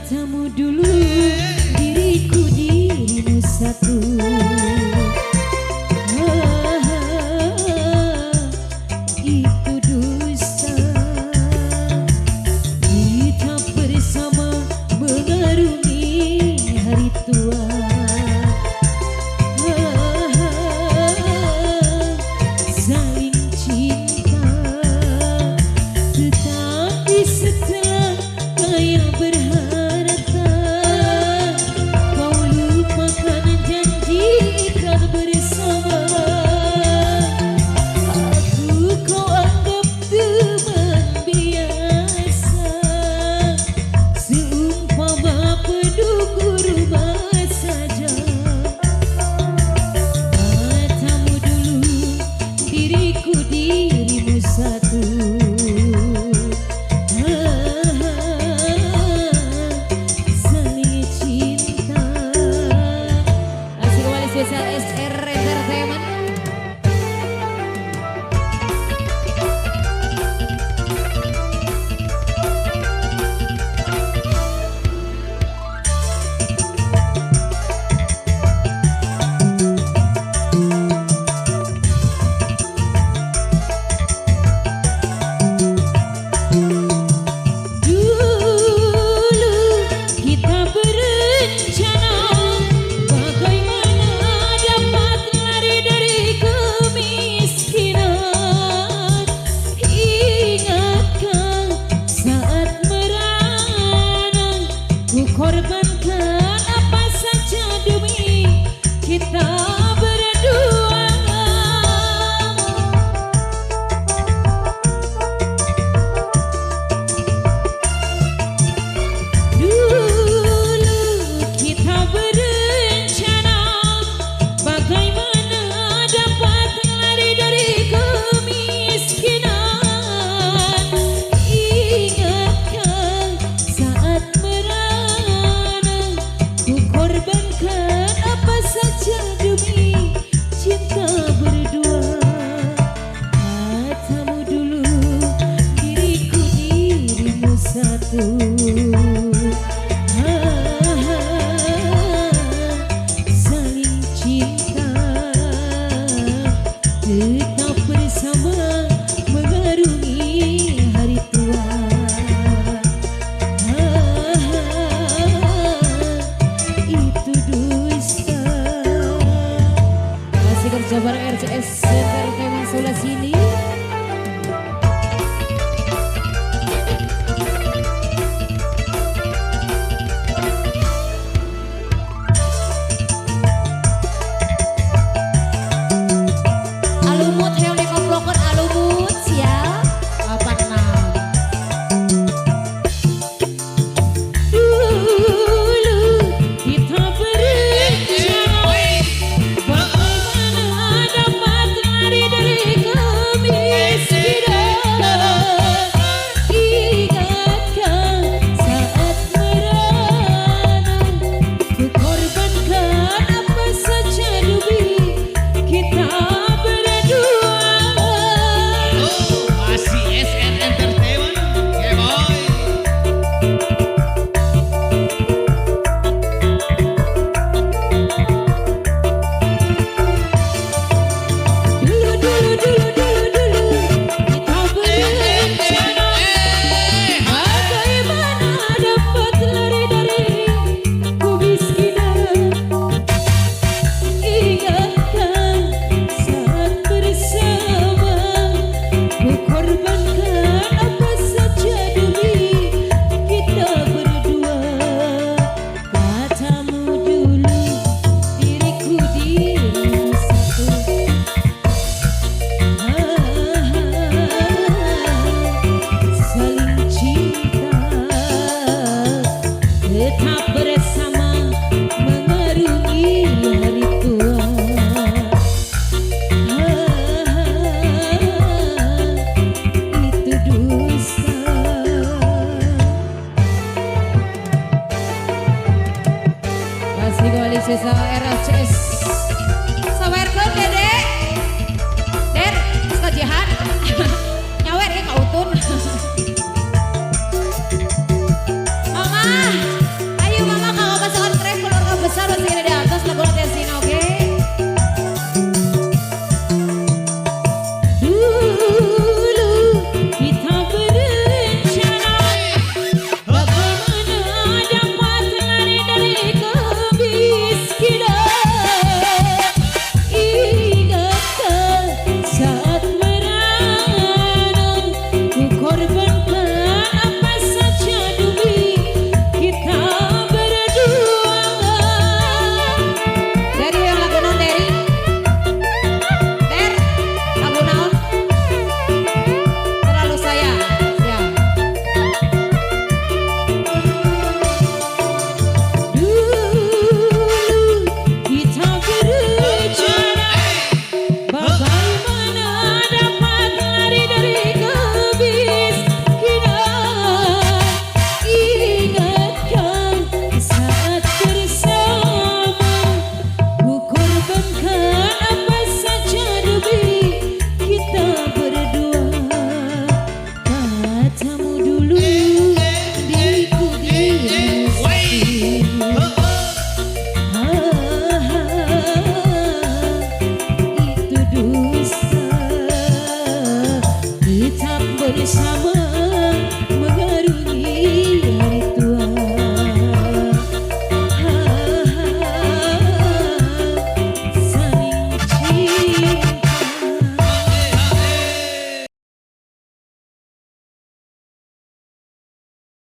Katamu dulu diriku dirimu satu. Itu dusta. Kita bersama mengarungi hari tua. Saling cinta, tetapi setelah kaya berharta, kau lupakan janji kan bersama. Aku kau anggap teman biasa, seumpama penduduk rumah saja. Katamu dulu diriku dirimu satu. Saling cinta. Asik kembali spesial SR Entertainment. Korbankan apa saja demi kita berdua. Dulu kita berencana bagaimana dapat lari dari kemiskinan. Ingatkan saat korbankan apa saja demi cinta berdua. Katamu dulu diriku dirimu satu. Saling cinta, tetap bersama mengarungi hari tua. Itu dusta. Masih kerja bareng RCS Entertainment sebelah sini. Alumut yang dikomplokan alumut siap apa nam. Tetap bersama mengarungi hari tua. Itu dusta. Masih kembali sisa RCS